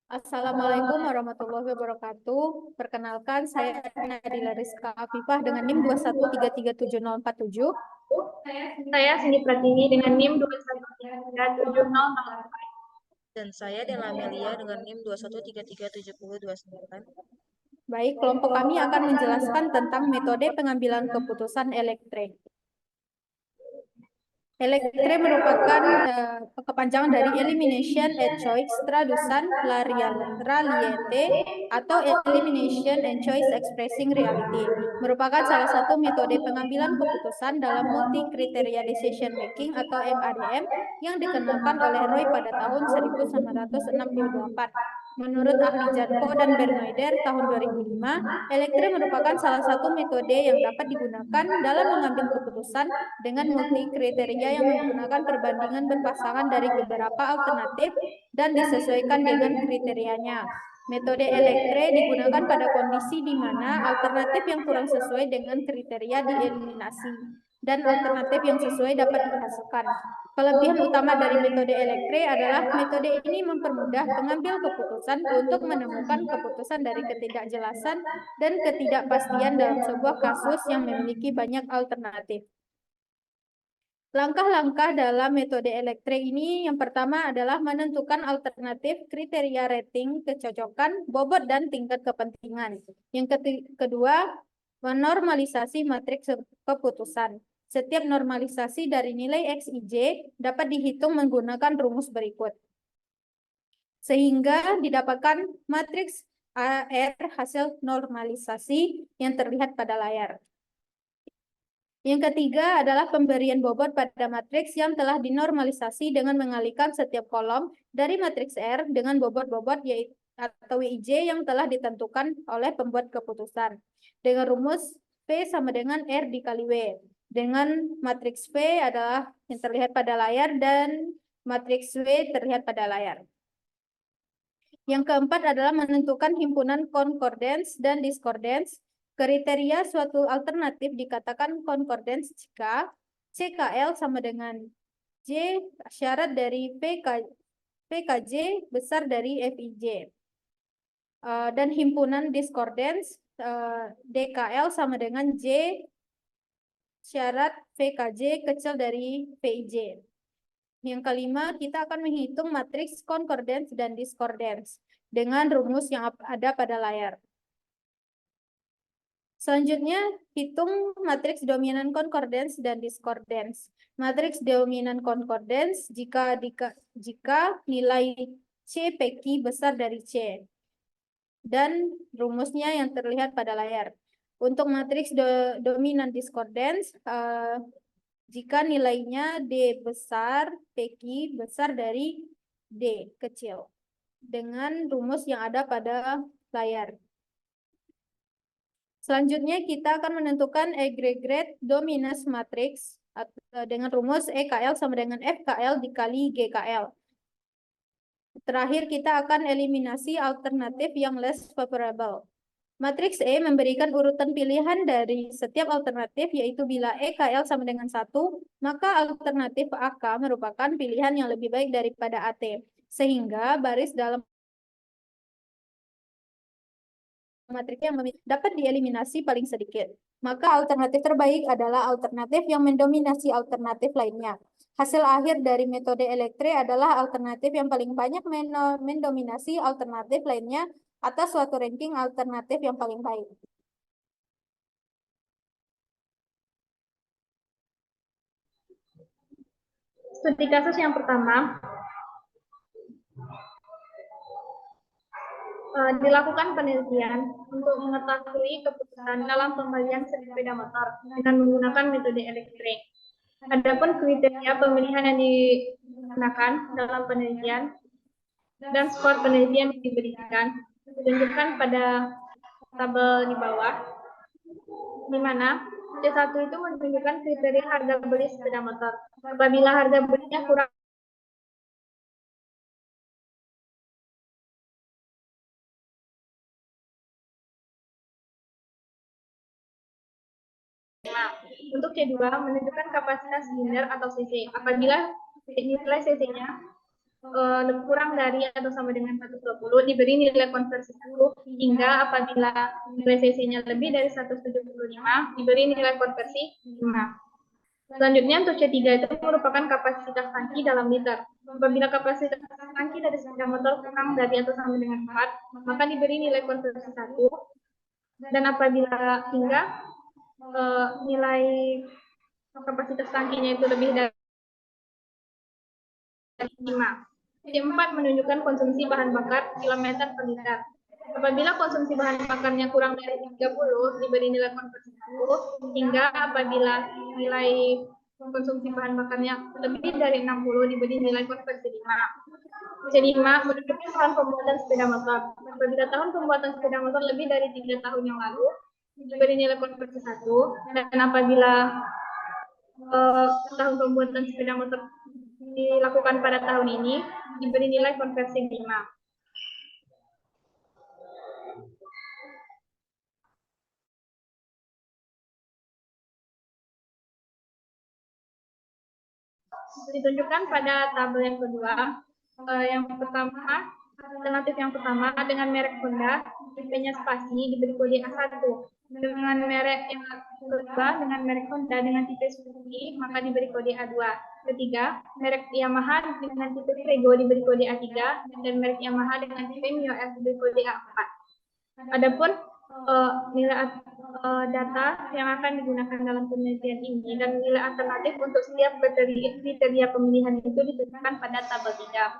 Assalamualaikum warahmatullahi wabarakatuh. Perkenalkan, saya Nadila Rizka Afifah dengan NIM 213377047. Saya Cindy Pratiwi dengan NIM 2137004. Dan saya Della Amelia dengan NIM 2133729. Baik, kelompok kami akan menjelaskan tentang metode pengambilan keputusan elektre. Elektre merupakan kepanjangan dari Elimination and Choice Traduction la Realite atau Elimination and Choice Expressing Reality. Merupakan salah satu metode pengambilan keputusan dalam multi-kriteria decision making atau MADM yang dikenalkan oleh Roy pada tahun 1968. Menurut ahli Janko dan Bernheider tahun 2005, elektre merupakan salah satu metode yang dapat digunakan dalam mengambil keputusan dengan multi-kriteria yang menggunakan perbandingan berpasangan dari beberapa alternatif dan disesuaikan dengan kriterianya. Metode elektre digunakan pada kondisi di mana alternatif yang kurang sesuai dengan kriteria dieliminasi dan alternatif yang sesuai dapat dihasilkan. Kelebihan utama dari metode elektre adalah metode ini mempermudah pengambil keputusan untuk menemukan keputusan dari ketidakjelasan dan ketidakpastian dalam sebuah kasus yang memiliki banyak alternatif. Langkah-langkah dalam metode elektre ini yang pertama adalah menentukan alternatif kriteria rating kecocokan, bobot, dan tingkat kepentingan. Yang kedua, menormalisasi matriks keputusan. Setiap normalisasi dari nilai XIJ dapat dihitung menggunakan rumus berikut. Sehingga didapatkan matriks AR hasil normalisasi yang terlihat pada layar. Yang ketiga adalah pemberian bobot pada matriks yang telah dinormalisasi dengan mengalihkan setiap kolom dari matriks R dengan bobot-bobot yaitu atau WIJ yang telah ditentukan oleh pembuat keputusan. Dengan rumus P sama dengan R dikali W. Dengan matriks P adalah yang terlihat pada layar dan matriks W terlihat pada layar. Yang keempat adalah menentukan himpunan concordance dan discordance. Kriteria suatu alternatif dikatakan concordance jika CKL sama dengan J syarat dari PKJ besar dari FIJ. Dan himpunan discordance DKL sama dengan J syarat PKJ kecil dari PIJ. Yang kelima, kita akan menghitung matriks concordance dan discordance dengan rumus yang ada pada layar. Selanjutnya, hitung matriks dominan concordance dan discordance. Matriks dominan concordance jika nilai C PQ besar dari C. Dan rumusnya yang terlihat pada layar. Untuk matriks dominan discordance, jika nilainya D besar, PQ besar dari D kecil. Dengan rumus yang ada pada layar. Selanjutnya kita akan menentukan aggregate dominance matrix dengan rumus EKL sama dengan FKL dikali GKL. Terakhir kita akan eliminasi alternatif yang less favorable. Matriks E memberikan urutan pilihan dari setiap alternatif, yaitu bila EKL sama dengan 1, maka alternatif AK merupakan pilihan yang lebih baik daripada AT. Sehingga baris dalam matriks yang dapat dieliminasi paling sedikit. Maka alternatif terbaik adalah alternatif yang mendominasi alternatif lainnya. Hasil akhir dari metode elektre adalah alternatif yang paling banyak mendominasi alternatif lainnya atas suatu ranking alternatif yang paling baik. Studi kasus yang pertama, dilakukan penelitian untuk mengetahui keputusan dalam pembelian sepeda motor dengan menggunakan metode elektre. Adapun kriteria pemilihan yang digunakan dalam penelitian dan skor penelitian yang diberikan ditunjukkan pada tabel di bawah, di mana C1 itu menunjukkan kriteria harga beli sepeda motor. Apabila harga belinya kurang untuk C2 menunjukkan kapasitas silinder atau cc. Apabila nilai cc-nya kurang dari atau sama dengan 120 diberi nilai konversi 1 hingga apabila nilai CC-nya lebih dari 175 diberi nilai konversi 5. Selanjutnya untuk C3 itu merupakan kapasitas tangki dalam liter. Apabila kapasitas tangki dari sepeda motor kurang dari atau sama dengan 4, maka diberi nilai konversi 1. Dan apabila hingga nilai kapasitas tangkinya itu lebih dari 5. C4 menunjukkan konsumsi bahan bakar kilometer per liter. Apabila konsumsi bahan bakarnya kurang dari 30, diberi nilai konversi 1, hingga apabila nilai konsumsi bahan bakarnya lebih dari 60, diberi nilai konversi 5. C5 menunjukkan tahun pembuatan sepeda motor. Apabila tahun pembuatan sepeda motor lebih dari 3 tahun yang lalu, diberi nilai konversi 1, dan apabila tahun pembuatan sepeda motor dilakukan pada tahun ini, diberi nilai konversi 5. Ditunjukkan pada tabel yang kedua. Yang pertama, alternatif yang pertama dengan merek Honda, tipenya spasi diberi kode A1. Dengan merek yang kedua, dengan merek Honda dengan tipe Suzuki, maka diberi kode A2. Ketiga, merek Yamaha dengan tipe Prego diberi kode A3, dan merek Yamaha dengan tipe Mio F diberi kode A4. Adapun nilai data yang akan digunakan dalam penelitian ini dan nilai alternatif untuk setiap kriteria pemilihan itu ditentukan pada tabel 3.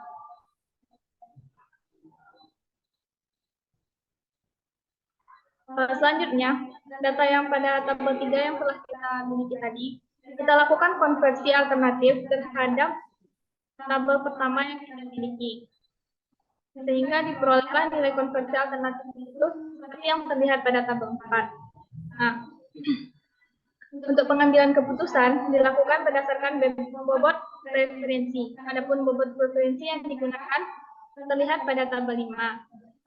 Selanjutnya, data yang pada tabel 3 yang telah kita miliki tadi, kita lakukan konversi alternatif terhadap tabel pertama yang kita miliki. Sehingga diperolehlah nilai konversi alternatif itu seperti yang terlihat pada tabel 4. Nah, untuk pengambilan keputusan dilakukan berdasarkan bobot referensi. Adapun bobot referensi yang digunakan terlihat pada tabel 5.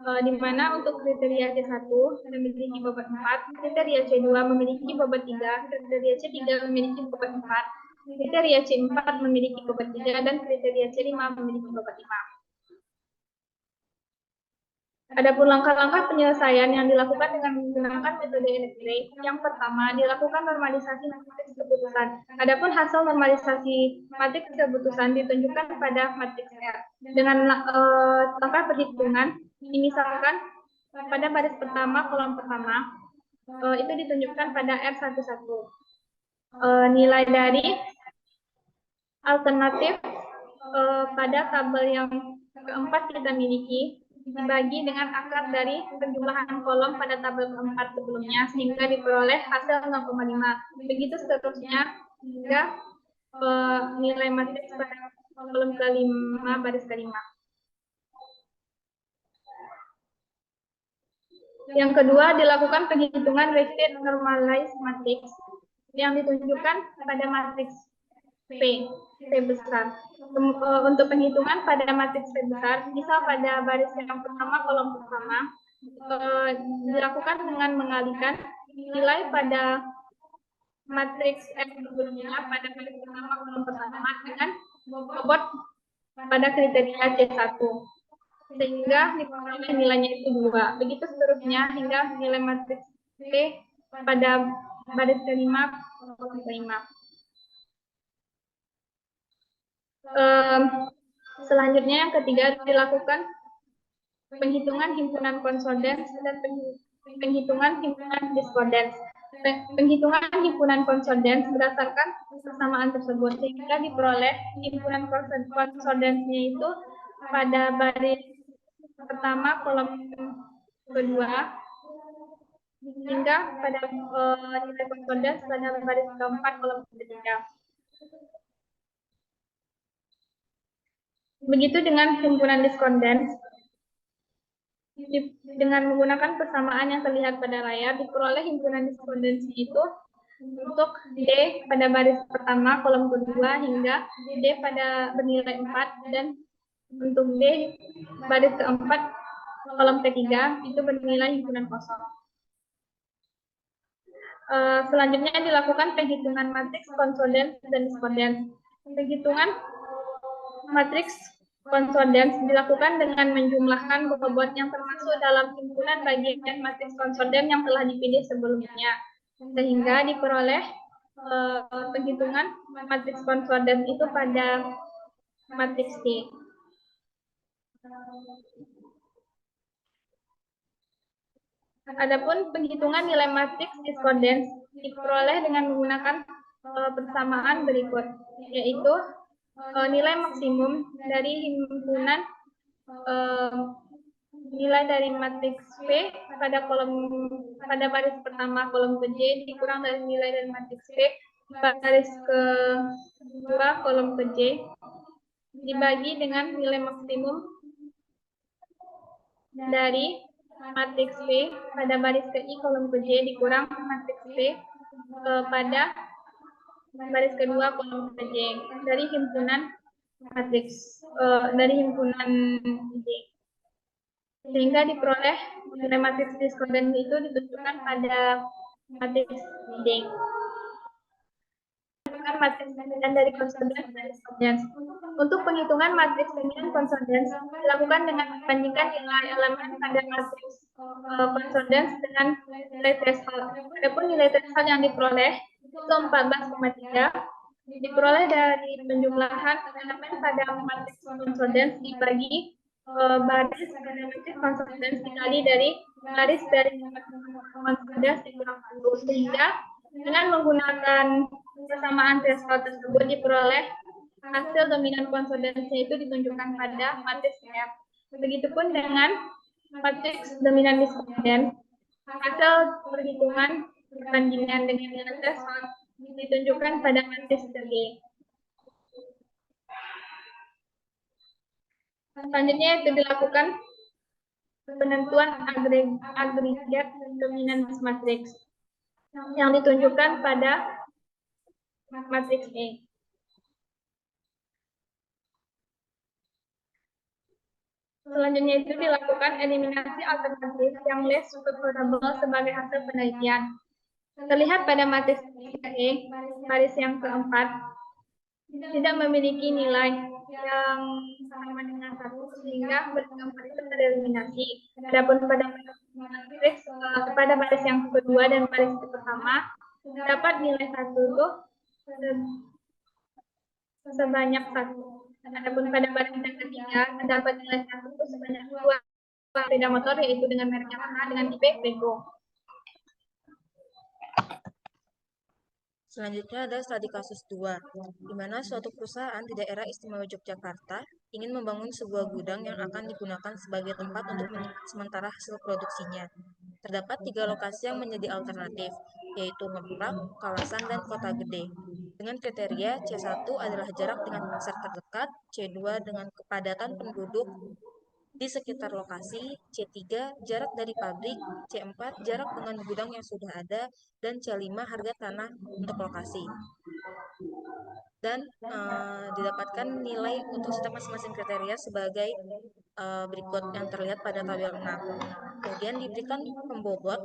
Di mana untuk kriteria C1 memiliki bobot 4, kriteria C2 memiliki bobot 3, kriteria C3 memiliki bobot 4, kriteria C4 memiliki bobot 3, dan kriteria C5 memiliki bobot 5. Adapun langkah-langkah penyelesaian yang dilakukan dengan menggunakan metode elektrik, yang pertama dilakukan normalisasi matriks keputusan. Adapun hasil normalisasi matriks keputusan ditunjukkan pada matriks R. Dengan langkah perhitungan, misalkan pada baris pertama, kolom pertama, itu ditunjukkan pada R11. Nilai dari alternatif pada tabel yang keempat kita miliki dibagi dengan akar dari penjumlahan kolom pada tabel keempat sebelumnya sehingga diperoleh hasil 0,5. Begitu seterusnya hingga nilai matriks pada kolom kelima baris kelima. Yang kedua, dilakukan penghitungan weighted normalized matrix yang ditunjukkan pada matriks P besar. Untuk penghitungan pada matriks P besar, misal pada baris yang pertama, kolom pertama, dilakukan dengan mengalihkan nilai pada matriks F sebelumnya pada baris pertama, kolom pertama dengan bobot pada kriteria C1. Sehingga diperoleh nilainya itu 2. Begitu seterusnya hingga nilai matriks P pada baris kelima, kolom kelima. Selanjutnya yang ketiga dilakukan penghitungan himpunan konsordens dan penghitungan himpunan diskordens. Penghitungan himpunan konsordens berdasarkan kesamaan tersebut sehingga diperoleh himpunan konsordensnya itu pada baris pertama, kolom kedua, hingga pada nilai konsordens pada baris keempat, kolom ketiga. Begitu dengan himpunan diskordens, dengan menggunakan persamaan yang terlihat pada layar, diperoleh himpunan diskordens itu untuk D pada baris pertama, kolom kedua, hingga D pada bernilai 4, dan untuk D baris keempat, kolom ketiga, itu bernilai himpunan kosong. Selanjutnya dilakukan penghitungan matriks konsordens dan diskordens. Penghitungan matriks Konsordans dilakukan dengan menjumlahkan bobot yang termasuk dalam himpunan bagian matriks konsordan yang telah dipilih sebelumnya, sehingga diperoleh penghitungan matriks konsordan itu pada matriks T. Adapun penghitungan nilai matriks diskordans diperoleh dengan menggunakan persamaan berikut, yaitu nilai maksimum dari himpunan nilai dari matriks P pada baris pertama kolom ke J dikurang dari nilai dari matriks P baris kedua kolom ke J dibagi dengan nilai maksimum dari matriks P pada baris ke I kolom ke J dikurang matriks P pada baris kedua kolom ke J dari himpunan matriks dari himpunan J, sehingga diperoleh nilai matriks diskordan itu ditentukan pada matriks J. Matriks dominan dari konsordans dan diskordans. Untuk penghitungan matriks dominan konsordans dilakukan dengan membandingkan nilai elemen pada matriks konsordans dengan nilai threshold. Adapun nilai threshold yang diperoleh itu 14,3 diperoleh dari penjumlahan elemen pada matriks konsordans dibagi baris pada matriks konsordans dikali dari baris dari konsordans dikurang 1, sehingga dengan menggunakan persamaan threshold tersebut diperoleh hasil dominan konsordansnya itu ditunjukkan pada matriks F. Begitupun dengan matriks dominan diskordans, hasil perhitungan perbandingan dengan nilai threshold ditunjukkan pada matriks G. Selanjutnya itu dilakukan penentuan agregat dominans matriks yang ditunjukkan pada matriks E. Selanjutnya itu dilakukan eliminasi alternatif yang less favorable sebagai hasil penelitian. Terlihat pada matriks E, baris yang keempat, tidak memiliki nilai yang sama dengan 1 sehingga baris keempat itu tereliminasi. Adapun pada matriks pada baris yang kedua dan baris pertama dapat nilai 1 itu sebanyak 1. Adapun pada baris yang ketiga terdapat nilai 1 itu sebanyak 2 sepeda motor, yaitu dengan merek Yamaha dengan tipe Vego. Selanjutnya ada studi kasus 2, di mana suatu perusahaan di daerah istimewa Yogyakarta ingin membangun sebuah gudang yang akan digunakan sebagai tempat untuk menyimpan sementara hasil produksinya. Terdapat 3 lokasi yang menjadi alternatif, yaitu Ngeprak, Kawasan, dan Kota Gede. Dengan kriteria C1 adalah jarak dengan pasar terdekat, C2 dengan kepadatan penduduk di sekitar lokasi, C3 jarak dari pabrik, C4 jarak dengan gudang yang sudah ada, dan C5 harga tanah untuk lokasi. Dan didapatkan nilai untuk setiap masing-masing kriteria sebagai berikut yang terlihat pada tabel 6. Kemudian diberikan pembobot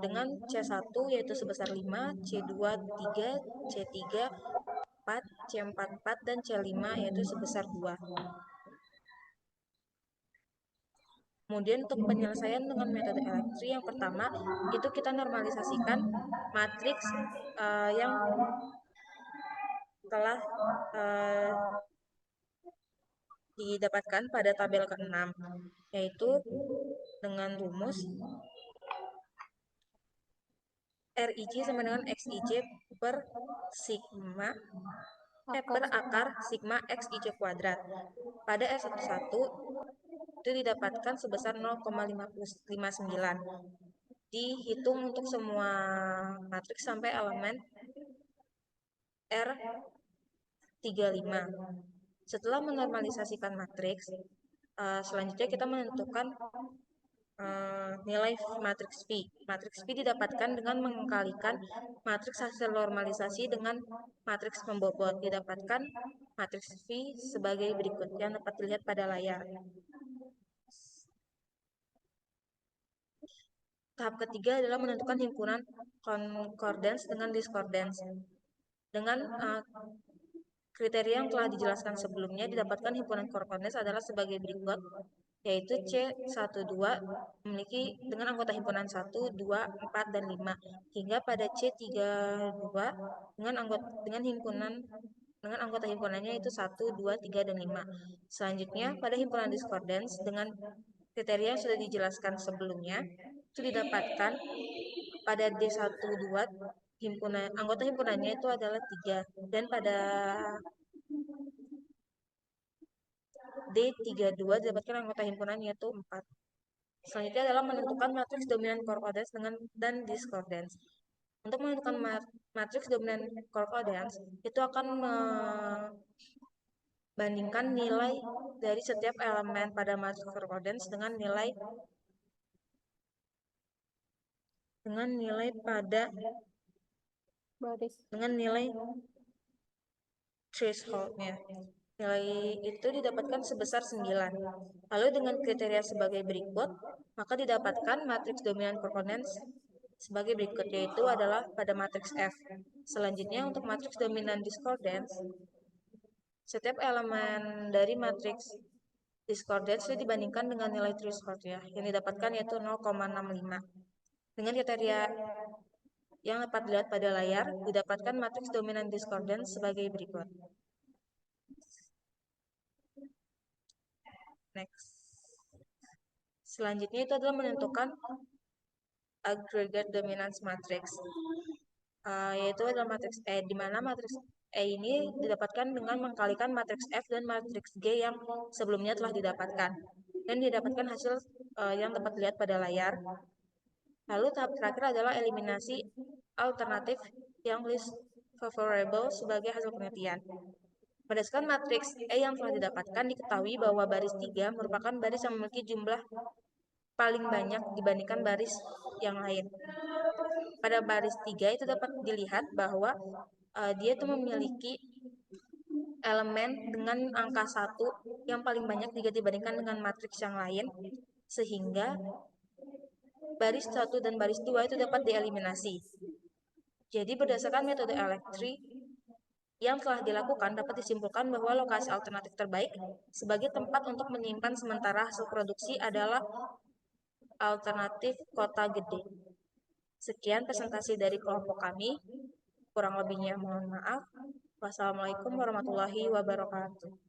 dengan C1 yaitu sebesar 5, C2 3, C3 4, C4 4, dan C5 yaitu sebesar 2. Kemudian untuk penyelesaian dengan metode elektri yang pertama itu kita normalisasikan matriks yang telah didapatkan pada tabel ke-6, yaitu dengan rumus RIJ sama dengan XIJ per sigma per akar sigma XIJ kuadrat. Pada R11 itu didapatkan sebesar 0,559. Dihitung untuk semua matriks sampai elemen R35. Setelah menormalisasikan matriks, selanjutnya kita menentukan nilai matriks P. Matriks P didapatkan dengan mengkalikan matriks hasil normalisasi dengan matriks pembobot. Didapatkan matriks P sebagai berikut yang dapat dilihat pada layar. Tahap ketiga adalah menentukan himpunan concordance dengan discordance. Dengan Kriteria yang telah dijelaskan sebelumnya didapatkan himpunan koordinat adalah sebagai berikut, yaitu C12 memiliki dengan anggota himpunan 1, 2, 4, dan 5, hingga pada C32 dengan anggota himpunannya itu 1, 2, 3, dan 5. Selanjutnya, pada himpunan discordance dengan kriteria yang sudah dijelaskan sebelumnya, itu didapatkan pada D12 anggota himpunannya itu adalah 3, dan pada D32 didapatkan anggota himpunan yaitu 4. Selanjutnya adalah menentukan matriks dominan concordance dan discordance. Untuk menentukan matriks dominan concordance, itu akan membandingkan nilai dari setiap elemen pada matriks concordance dengan nilai thresholdnya. Nilai itu didapatkan sebesar 9. Lalu dengan kriteria sebagai berikut, maka didapatkan matriks dominan concordance sebagai berikut, yaitu adalah pada matriks F. Selanjutnya untuk matriks dominan discordance, setiap elemen dari matriks discordance itu dibandingkan dengan nilai threshold ya, yang didapatkan yaitu 0,65. Dengan kriteria yang dapat dilihat pada layar, didapatkan matriks dominan discordance sebagai berikut. Next. Selanjutnya itu adalah menentukan aggregate dominance matrix, yaitu adalah matriks E, di mana matriks E ini didapatkan dengan mengkalikan matriks F dan matriks G yang sebelumnya telah didapatkan, dan didapatkan hasil yang dapat dilihat pada layar. Lalu tahap terakhir adalah eliminasi alternatif yang least favorable sebagai hasil penelitian. Berdasarkan matriks E yang telah didapatkan, diketahui bahwa baris 3 merupakan baris yang memiliki jumlah paling banyak dibandingkan baris yang lain. Pada baris 3 itu dapat dilihat bahwa dia itu memiliki elemen dengan angka 1 yang paling banyak jika dibandingkan dengan matriks yang lain, sehingga baris 1 dan baris 2 itu dapat dieliminasi. Jadi berdasarkan metode elektri yang telah dilakukan, dapat disimpulkan bahwa lokasi alternatif terbaik sebagai tempat untuk menyimpan sementara hasil produksi adalah alternatif Kota Gede. Sekian presentasi dari kelompok kami. Kurang lebihnya mohon maaf. Wassalamualaikum warahmatullahi wabarakatuh.